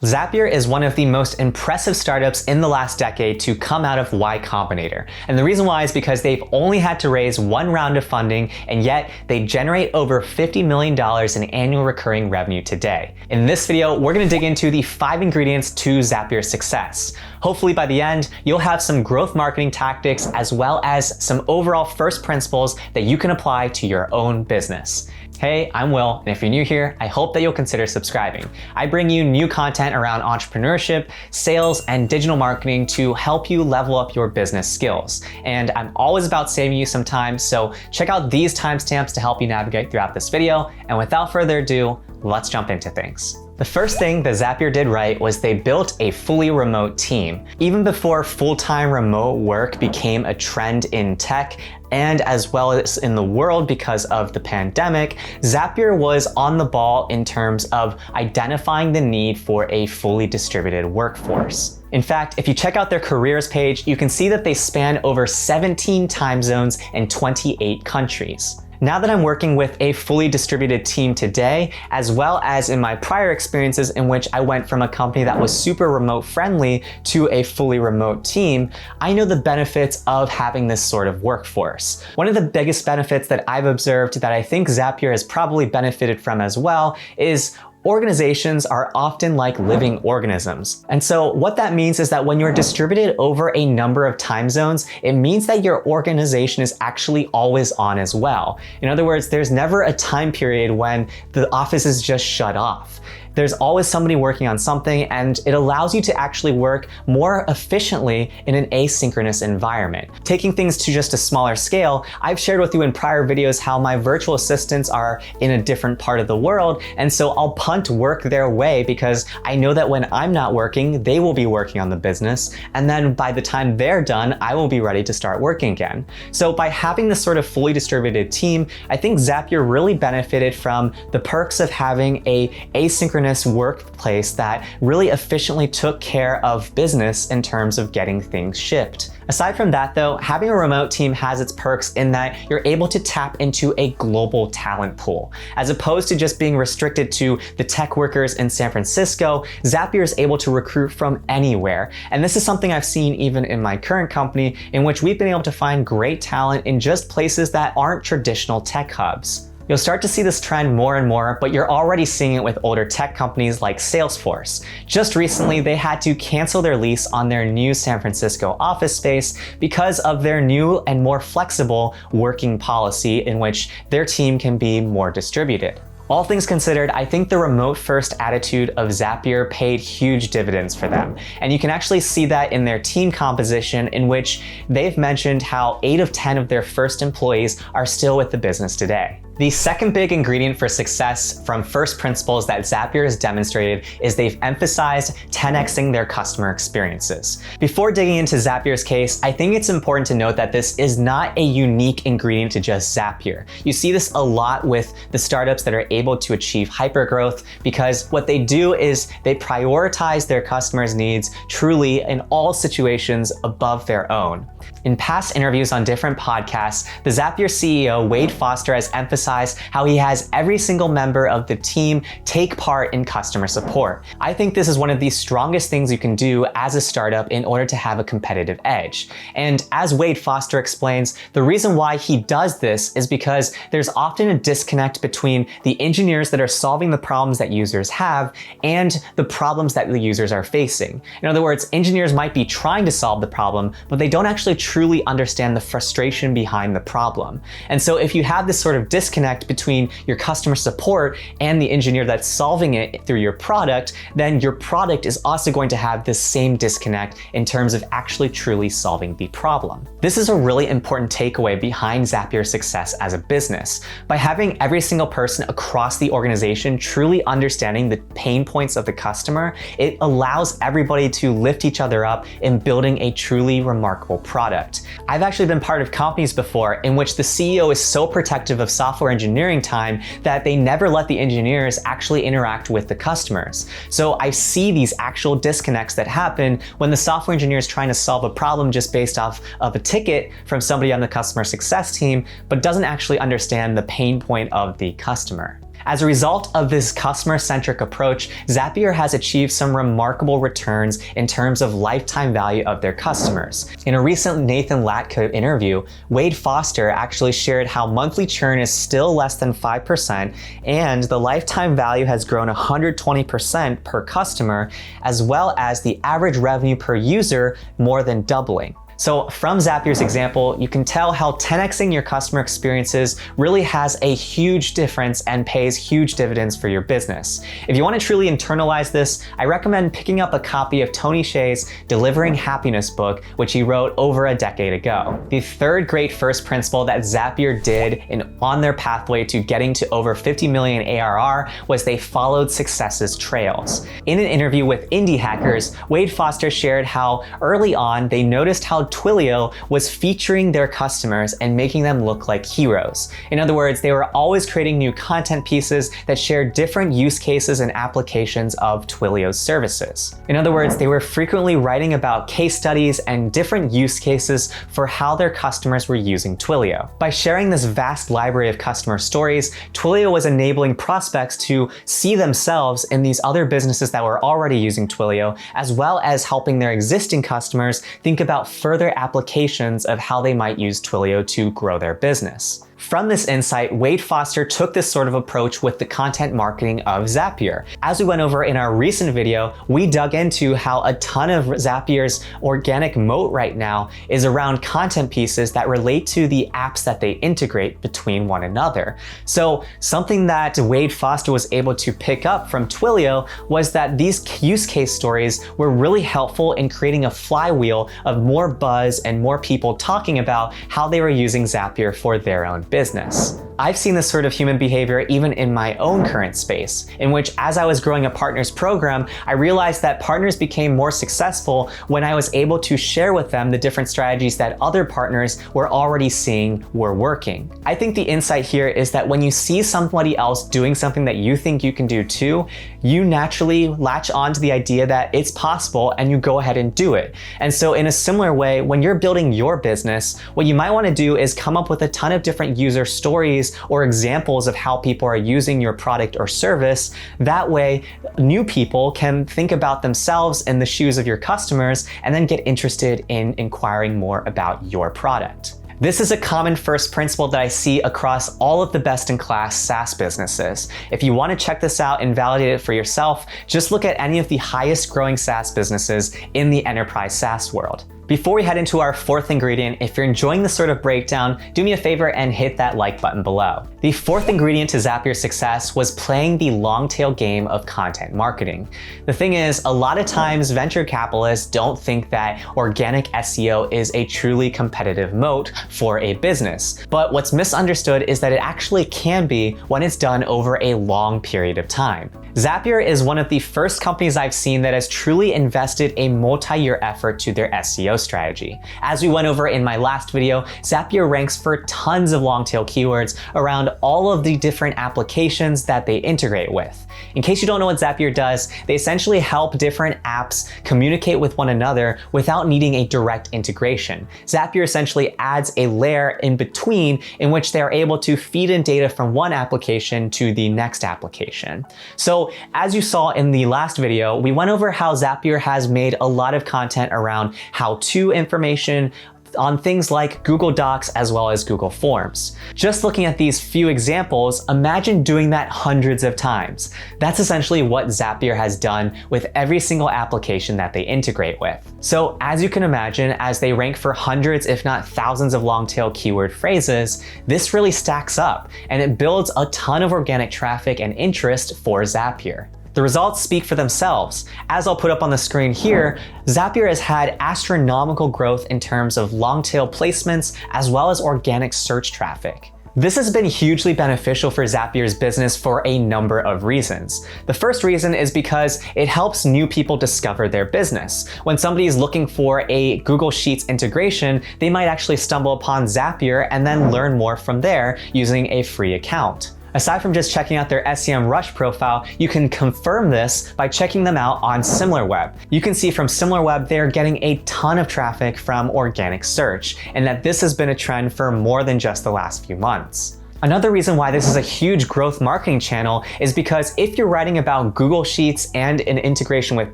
Zapier is one of the most impressive startups in the last decade to come out of Y Combinator. And the reason why is because they've only had to raise one round of funding, and yet they generate over $50 million in annual recurring revenue today. In this video, we're gonna dig into the 5 ingredients to Zapier's success. Hopefully by the end, you'll have some growth marketing tactics as well as some overall first principles that you can apply to your own business. Hey, I'm Will, and if you're new here, I hope that you'll consider subscribing. I bring you new content around entrepreneurship, sales, and digital marketing to help you level up your business skills. And I'm always about saving you some time, so check out these timestamps to help you navigate throughout this video. And without further ado, let's jump into things. The first thing that Zapier did right was they built a fully remote team. Even before full-time remote work became a trend in tech, and as well as in the world because of the pandemic, Zapier was on the ball in terms of identifying the need for a fully distributed workforce. In fact, if you check out their careers page, you can see that they span over 17 time zones and 28 countries. Now that I'm working with a fully distributed team today, as well as in my prior experiences in which I went from a company that was super remote friendly to a fully remote team, I know the benefits of having this sort of workforce. One of the biggest benefits that I've observed that I think Zapier has probably benefited from as well is organizations are often like living organisms. And so what that means is that when you're distributed over a number of time zones, it means that your organization is actually always on as well. In other words, there's never a time period when the office is just shut off. There's always somebody working on something, and it allows you to actually work more efficiently in an asynchronous environment. Taking things to just a smaller scale, I've shared with you in prior videos how my virtual assistants are in a different part of the world, and so I'll punt work their way because I know that when I'm not working, they will be working on the business, and then by the time they're done, I will be ready to start working again. So by having this sort of fully distributed team, I think Zapier really benefited from the perks of having a asynchronous workplace that really efficiently took care of business in terms of getting things shipped. Aside from that though, having a remote team has its perks in that you're able to tap into a global talent pool. As opposed to just being restricted to the tech workers in San Francisco, Zapier is able to recruit from anywhere. And this is something I've seen even in my current company, in which we've been able to find great talent in just places that aren't traditional tech hubs. You'll start to see this trend more and more, but you're already seeing it with older tech companies like Salesforce. Just recently, they had to cancel their lease on their new San Francisco office space because of their new and more flexible working policy in which their team can be more distributed. All things considered, I think the remote-first attitude of Zapier paid huge dividends for them. And you can actually see that in their team composition, in which they've mentioned how 8 of 10 of their first employees are still with the business today. The second big ingredient for success from first principles that Zapier has demonstrated is they've emphasized 10xing their customer experiences. Before digging into Zapier's case, I think it's important to note that this is not a unique ingredient to just Zapier. You see this a lot with the startups that are able to achieve hypergrowth because what they do is they prioritize their customers' needs truly in all situations above their own. In past interviews on different podcasts, the Zapier CEO, Wade Foster, has emphasized how he has every single member of the team take part in customer support. I think this is one of the strongest things you can do as a startup in order to have a competitive edge. And as Wade Foster explains, the reason why he does this is because there's often a disconnect between the engineers that are solving the problems that users have and the problems that the users are facing. In other words, engineers might be trying to solve the problem, but they don't actually truly understand the frustration behind the problem. And so if you have this sort of disconnect between your customer support and the engineer that's solving it through your product, then your product is also going to have this same disconnect in terms of actually truly solving the problem. This is a really important takeaway behind Zapier's success as a business. By having every single person across the organization truly understanding the pain points of the customer, it allows everybody to lift each other up in building a truly remarkable product. I've actually been part of companies before in which the CEO is so protective of software engineering time that they never let the engineers actually interact with the customers. So I see these actual disconnects that happen when the software engineer is trying to solve a problem just based off of a ticket from somebody on the customer success team, but doesn't actually understand the pain point of the customer. As a result of this customer-centric approach, Zapier has achieved some remarkable returns in terms of lifetime value of their customers. In a recent Nathan Latka interview, Wade Foster actually shared how monthly churn is still less than 5%, and the lifetime value has grown 120% per customer, as well as the average revenue per user more than doubling. So from Zapier's example, you can tell how 10xing your customer experiences really has a huge difference and pays huge dividends for your business. If you want to truly internalize this, I recommend picking up a copy of Tony Hsieh's Delivering Happiness book, which he wrote over a decade ago. The third great first principle that Zapier did on their pathway to getting to over 50 million ARR was they followed success's trails. In an interview with Indie Hackers, Wade Foster shared how early on they noticed how Twilio was featuring their customers and making them look like heroes. In other words, they were always creating new content pieces that shared different use cases and applications of Twilio's services. In other words, they were frequently writing about case studies and different use cases for how their customers were using Twilio. By sharing this vast library of customer stories, Twilio was enabling prospects to see themselves in these other businesses that were already using Twilio, as well as helping their existing customers think about further applications of how they might use Twilio to grow their business. From this insight, Wade Foster took this sort of approach with the content marketing of Zapier. As we went over in our recent video, we dug into how a ton of Zapier's organic moat right now is around content pieces that relate to the apps that they integrate between one another. So something that Wade Foster was able to pick up from Twilio was that these use case stories were really helpful in creating a flywheel of more buzz and more people talking about how they were using Zapier for their own business. I've seen this sort of human behavior even in my own current space, in which as I was growing a partners program, I realized that partners became more successful when I was able to share with them the different strategies that other partners were already seeing were working. I think the insight here is that when you see somebody else doing something that you think you can do too, you naturally latch on to the idea that it's possible and you go ahead and do it. And so in a similar way, when you're building your business, what you might want to do is come up with a ton of different user stories or examples of how people are using your product or service. That way, new people can think about themselves in the shoes of your customers and then get interested in inquiring more about your product. This is a common first principle that I see across all of the best-in-class SaaS businesses. If you want to check this out and validate it for yourself, just look at any of the highest growing SaaS businesses in the enterprise SaaS world. Before we head into our fourth ingredient, if you're enjoying this sort of breakdown, do me a favor and hit that like button below. The fourth ingredient to Zapier's success was playing the long tail game of content marketing. The thing is, a lot of times venture capitalists don't think that organic SEO is a truly competitive moat for a business. But what's misunderstood is that it actually can be when it's done over a long period of time. Zapier is one of the first companies I've seen that has truly invested a multi-year effort to their SEO strategy. As we went over in my last video, Zapier ranks for tons of long tail keywords around all of the different applications that they integrate with. In case you don't know what Zapier does, they essentially help different apps communicate with one another without needing a direct integration. Zapier essentially adds a layer in between in which they are able to feed in data from one application to the next application. So as you saw in the last video, we went over how Zapier has made a lot of content around how-to information on things like Google Docs as well as Google Forms. Just looking at these few examples, imagine doing that hundreds of times. That's essentially what Zapier has done with every single application that they integrate with. So as you can imagine, as they rank for hundreds if not thousands of long tail keyword phrases, this really stacks up and it builds a ton of organic traffic and interest for Zapier. The results speak for themselves. As I'll put up on the screen here, Zapier has had astronomical growth in terms of long tail placements as well as organic search traffic. This has been hugely beneficial for Zapier's business for a number of reasons. The first reason is because it helps new people discover their business. When somebody is looking for a Google Sheets integration, they might actually stumble upon Zapier and then learn more from there using a free account. Aside from just checking out their SEMrush profile, you can confirm this by checking them out on SimilarWeb. You can see from SimilarWeb they're getting a ton of traffic from organic search, and that this has been a trend for more than just the last few months. Another reason why this is a huge growth marketing channel is because if you're writing about Google Sheets and an integration with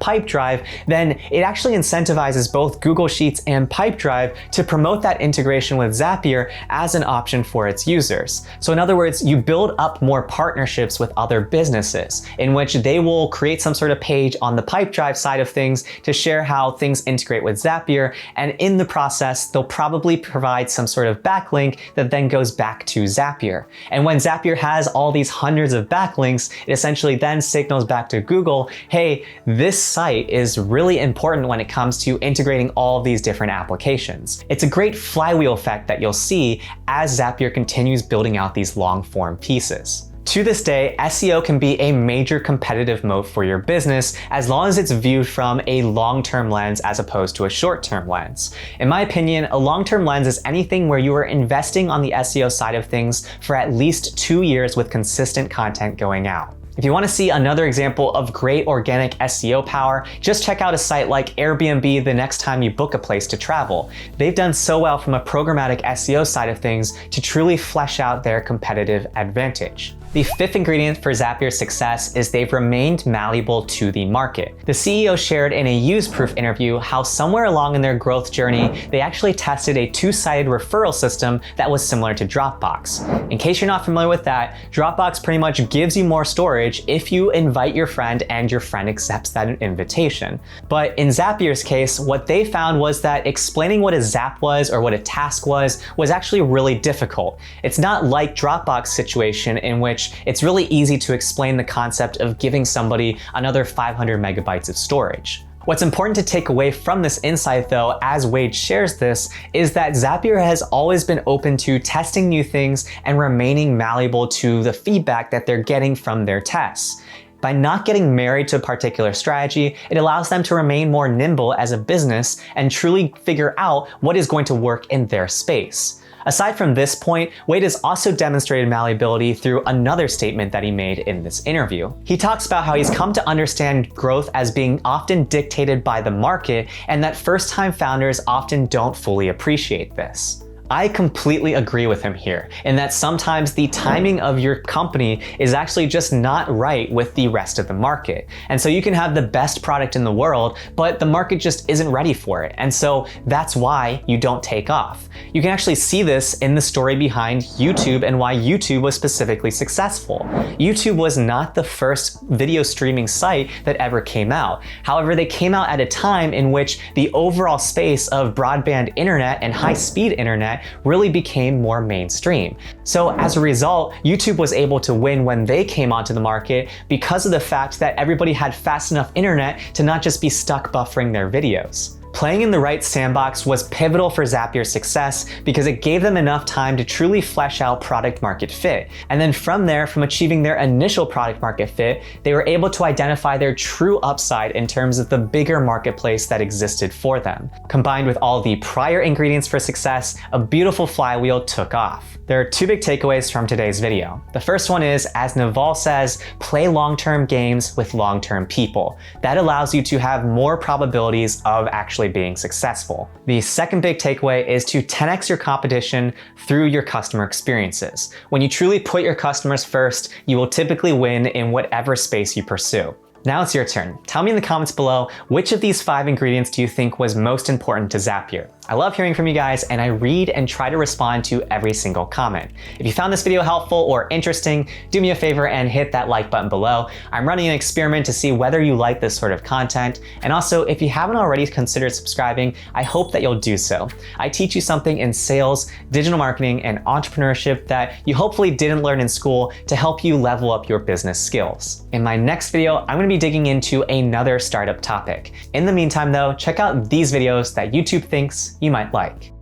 Pipedrive, then it actually incentivizes both Google Sheets and Pipedrive to promote that integration with Zapier as an option for its users. So in other words, you build up more partnerships with other businesses in which they will create some sort of page on the Pipedrive side of things to share how things integrate with Zapier, and in the process, they'll probably provide some sort of backlink that then goes back to Zapier. And when Zapier has all these hundreds of backlinks, it essentially then signals back to Google, hey, this site is really important when it comes to integrating all of these different applications. It's a great flywheel effect that you'll see as Zapier continues building out these long form pieces. To this day, SEO can be a major competitive moat for your business as long as it's viewed from a long-term lens as opposed to a short-term lens. In my opinion, a long-term lens is anything where you are investing on the SEO side of things for at least 2 years with consistent content going out. If you want to see another example of great organic SEO power, just check out a site like Airbnb the next time you book a place to travel. They've done so well from a programmatic SEO side of things to truly flesh out their competitive advantage. The fifth ingredient for Zapier's success is they've remained malleable to the market. The CEO shared in a use-proof interview how somewhere along in their growth journey, they actually tested a two-sided referral system that was similar to Dropbox. In case you're not familiar with that, Dropbox pretty much gives you more storage if you invite your friend and your friend accepts that invitation. But in Zapier's case, what they found was that explaining what a zap was or what a task was actually really difficult. It's not like Dropbox situation in which it's really easy to explain the concept of giving somebody another 500 megabytes of storage. What's important to take away from this insight though, as Wade shares this, is that Zapier has always been open to testing new things and remaining malleable to the feedback that they're getting from their tests. By not getting married to a particular strategy, it allows them to remain more nimble as a business and truly figure out what is going to work in their space. Aside from this point, Wade has also demonstrated malleability through another statement that he made in this interview. He talks about how he's come to understand growth as being often dictated by the market and that first-time founders often don't fully appreciate this. I completely agree with him here in that sometimes the timing of your company is actually just not right with the rest of the market. And so you can have the best product in the world, but the market just isn't ready for it. And so that's why you don't take off. You can actually see this in the story behind YouTube and why YouTube was specifically successful. YouTube was not the first video streaming site that ever came out. However, they came out at a time in which the overall space of broadband internet and high-speed internet really became more mainstream. So as a result, YouTube was able to win when they came onto the market because of the fact that everybody had fast enough internet to not just be stuck buffering their videos. Playing in the right sandbox was pivotal for Zapier's success because it gave them enough time to truly flesh out product market fit. And then from there, from achieving their initial product market fit, they were able to identify their true upside in terms of the bigger marketplace that existed for them. Combined with all the prior ingredients for success, a beautiful flywheel took off. There are two big takeaways from today's video. The first one is, as Naval says, play long-term games with long-term people. That allows you to have more probabilities of actually being successful. The second big takeaway is to 10x your competition through your customer experiences. When you truly put your customers first, you will typically win in whatever space you pursue. Now it's your turn. Tell me in the comments below, which of these 5 ingredients do you think was most important to Zapier? I love hearing from you guys, and I read and try to respond to every single comment. If you found this video helpful or interesting, do me a favor and hit that like button below. I'm running an experiment to see whether you like this sort of content. And also, if you haven't already considered subscribing, I hope that you'll do so. I teach you something in sales, digital marketing, and entrepreneurship that you hopefully didn't learn in school to help you level up your business skills. In my next video, I'm going to be digging into another startup topic. In the meantime though, check out these videos that YouTube thinks you might like.